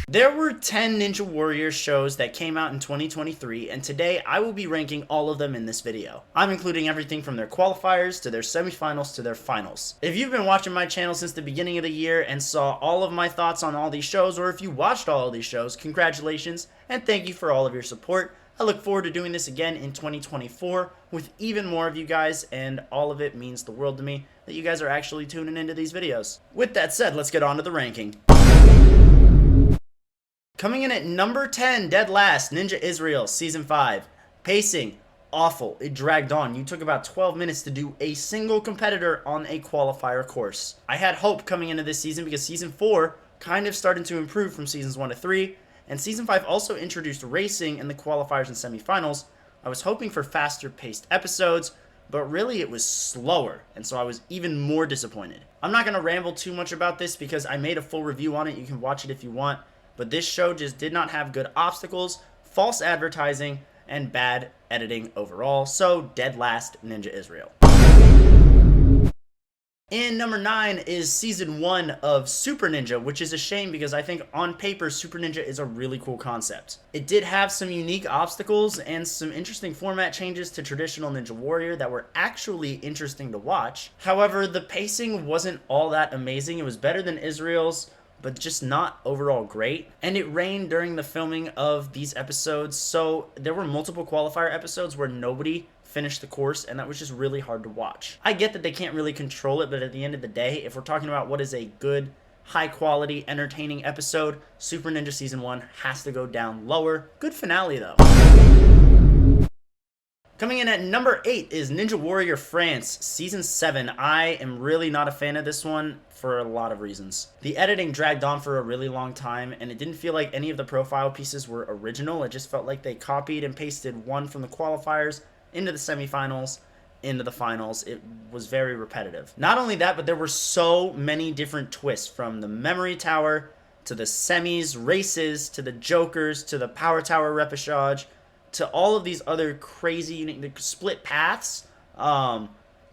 There were 10 Ninja Warrior shows that came out in 2023, and today I will be ranking all of them in this video. I'm including everything from their qualifiers to their semifinals to their finals. If you've been watching my channel since the beginning of the year and saw all of my thoughts on all these shows, or if you watched all of these shows, congratulations and thank you for all of your support. I look forward to doing this again in 2024 with even more of you guys, and all of it means the world to me that you guys are actually tuning into these videos. With that said, let's get on to the ranking. Coming in at number 10, dead last, Ninja Israel, Season 5. Pacing, awful. It dragged on. You took about 12 minutes to do a single competitor on a qualifier course. I had hope coming into this season because Season 4 kind of started to improve from Seasons 1 to 3, and Season 5 also introduced racing in the qualifiers and semifinals. I was hoping for faster paced episodes, but really it was slower, and so I was even more disappointed. I'm not going to ramble too much about this because I made a full review on it. You can watch it if you want. But this show just did not have good obstacles, false advertising, and bad editing overall, so dead last, Ninja Israel. In number 9 is Season 1 of Super Ninja, which is a shame because I think on paper Super Ninja is a really cool concept. It did have some unique obstacles and some interesting format changes to traditional Ninja Warrior that were actually interesting to watch. However, the pacing wasn't all that amazing. It was better than Israel's, but just not overall great. And it rained during the filming of these episodes, so there were multiple qualifier episodes where nobody finished the course, and that was just really hard to watch. I get that they can't really control it, but at the end of the day, if we're talking about what is a good, high-quality, entertaining episode, Super Ninja Season 1 has to go down lower. Good finale, though. Coming in at number 8 is Ninja Warrior France, Season 7. I am really not a fan of this one for a lot of reasons. The editing dragged on for a really long time, and it didn't feel like any of the profile pieces were original. It just felt like they copied and pasted one from the qualifiers into the semifinals, into the finals. It was very repetitive. Not only that, but there were so many different twists, from the memory tower to the semis, races, to the jokers, to the power tower repechage, to all of these other crazy unique split paths,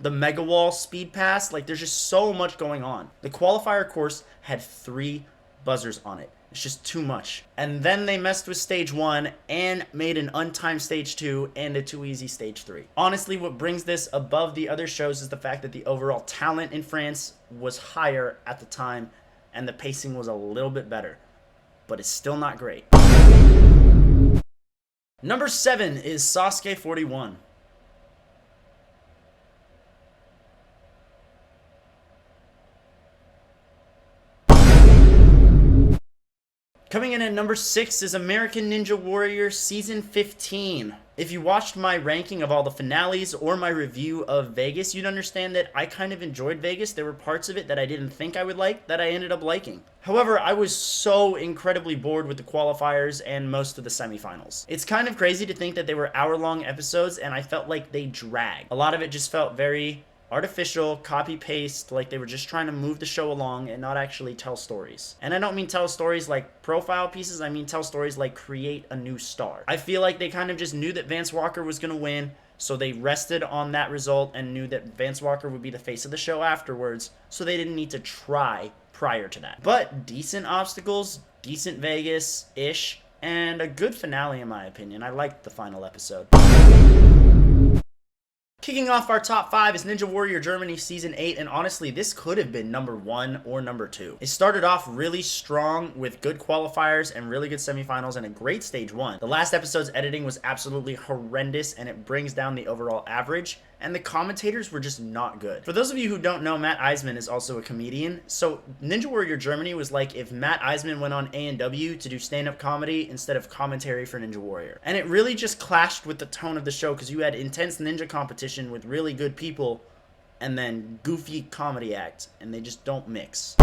the mega wall speed pass. Like, there's just so much going on. The qualifier course had 3 buzzers on it. It's just too much. And then they messed with stage 1 and made an untimed stage 2 and a too easy stage 3. Honestly, what brings this above the other shows is the fact that the overall talent in France was higher at the time and the pacing was a little bit better, but it's still not great. Number 7 is Sasuke 41. Coming in at number 6 is American Ninja Warrior Season 15. If you watched my ranking of all the finales or my review of Vegas, you'd understand that I kind of enjoyed Vegas. There were parts of it that I didn't think I would like that I ended up liking. However, I was so incredibly bored with the qualifiers and most of the semifinals. It's kind of crazy to think that they were hour-long episodes, and I felt like they dragged. A lot of it just felt very artificial, copy-paste, like they were just trying to move the show along and not actually tell stories. And I don't mean tell stories like profile pieces, I mean tell stories like create a new star. I feel like they kind of just knew that Vance Walker was going to win, so they rested on that result and knew that Vance Walker would be the face of the show afterwards, so they didn't need to try prior to that. But decent obstacles, decent Vegas-ish, and a good finale in my opinion. I liked the final episode. Kicking off our top 5 is Ninja Warrior Germany Season 8, and honestly, this could have been number 1 or number 2. It started off really strong with good qualifiers and really good semifinals and a great stage 1. The last episode's editing was absolutely horrendous, and it brings down the overall average, and the commentators were just not good. For those of you who don't know, Matt Eisman is also a comedian, so Ninja Warrior Germany was like if Matt Eisman went on A&W to do stand-up comedy instead of commentary for Ninja Warrior. And it really just clashed with the tone of the show because you had intense ninja competition with really good people and then goofy comedy act, and they just don't mix.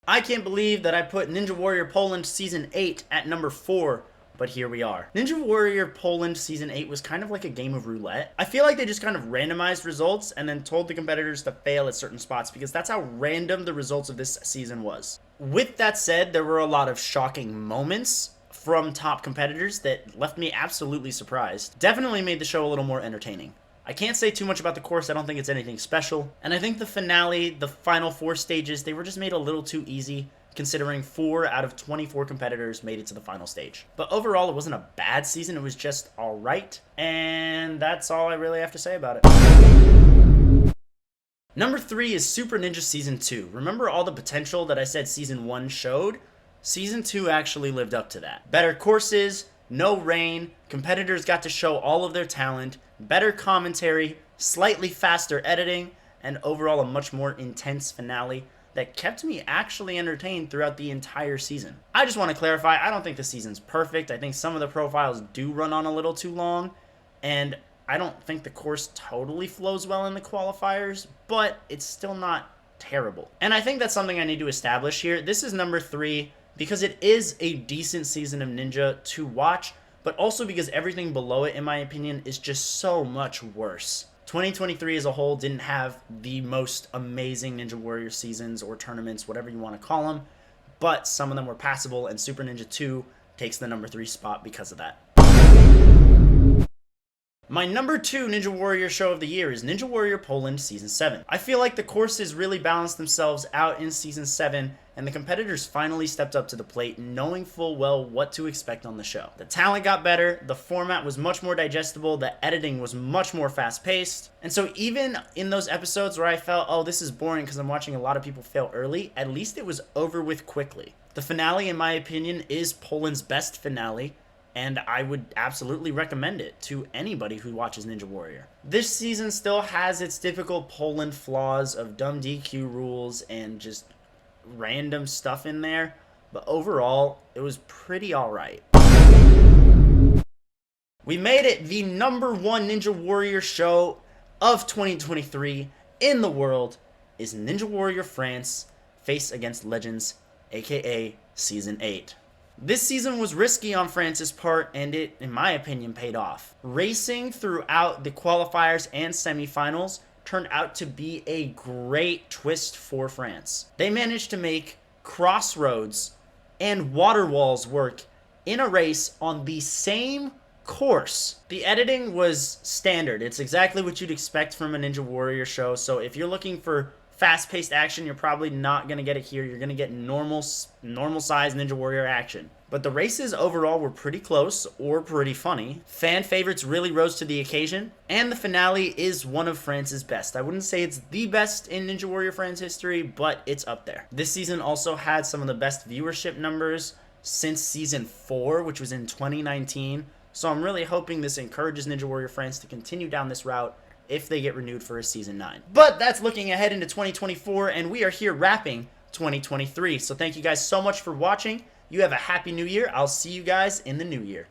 I can't believe that I put Ninja Warrior Poland Season 8 at number 4, but here we are. Ninja Warrior Poland Season 8 was kind of like a game of roulette. I feel like they just kind of randomized results and then told the competitors to fail at certain spots because that's how random the results of this season was. With that said, there were a lot of shocking moments from top competitors that left me absolutely surprised. Definitely made the show a little more entertaining. I can't say too much about the course, I don't think it's anything special. And I think the finale, the final 4 stages, they were just made a little too easy. considering 4 out of 24 competitors made it to the final stage. But overall, it wasn't a bad season, it was just alright, and that's all I really have to say about it. Number 3 is Super Ninja Season 2. Remember all the potential that I said Season 1 showed? Season 2 actually lived up to that. Better courses, no rain, competitors got to show all of their talent, better commentary, slightly faster editing, and overall a much more intense finale that kept me actually entertained throughout the entire season. I just want to clarify, I don't think the season's perfect. I think some of the profiles do run on a little too long, and I don't think the course totally flows well in the qualifiers, but it's still not terrible. And I think that's something I need to establish here. This is number 3 because it is a decent season of Ninja to watch, but also because everything below it, in my opinion, is just so much worse. 2023 as a whole didn't have the most amazing Ninja Warrior seasons or tournaments, whatever you want to call them, but some of them were passable, and Super Ninja 2 takes the number 3 spot because of that. My number 2 Ninja Warrior show of the year is Ninja Warrior Poland Season 7. I feel like the courses really balanced themselves out in Season 7, and the competitors finally stepped up to the plate, knowing full well what to expect on the show. The talent got better, the format was much more digestible, the editing was much more fast-paced, and so even in those episodes where I felt, oh, this is boring because I'm watching a lot of people fail early, at least it was over with quickly. The finale, in my opinion, is Poland's best finale, and I would absolutely recommend it to anybody who watches Ninja Warrior. This season still has its typical Poland flaws of dumb DQ rules and just random stuff in there, but overall, it was pretty alright. We made it the number 1 Ninja Warrior show of 2023 in the world is Ninja Warrior France Face Against Legends, aka Season 8. This season was risky on France's part, and it, in my opinion, paid off. Racing throughout the qualifiers and semifinals turned out to be a great twist for France. They managed to make crossroads and water walls work in a race on the same course. The editing was standard. It's exactly what you'd expect from a Ninja Warrior show, so if you're looking for fast-paced action, you're probably not going to get it here. You're going to get normal-size Ninja Warrior action. But the races overall were pretty close or pretty funny. Fan favorites really rose to the occasion, and the finale is one of France's best. I wouldn't say it's the best in Ninja Warrior France history, but it's up there. This season also had some of the best viewership numbers since Season 4, which was in 2019. So I'm really hoping this encourages Ninja Warrior France to continue down this route if they get renewed for a Season 9. But that's looking ahead into 2024, and we are here wrapping 2023. So thank you guys so much for watching. You have a happy new year. I'll see you guys in the new year.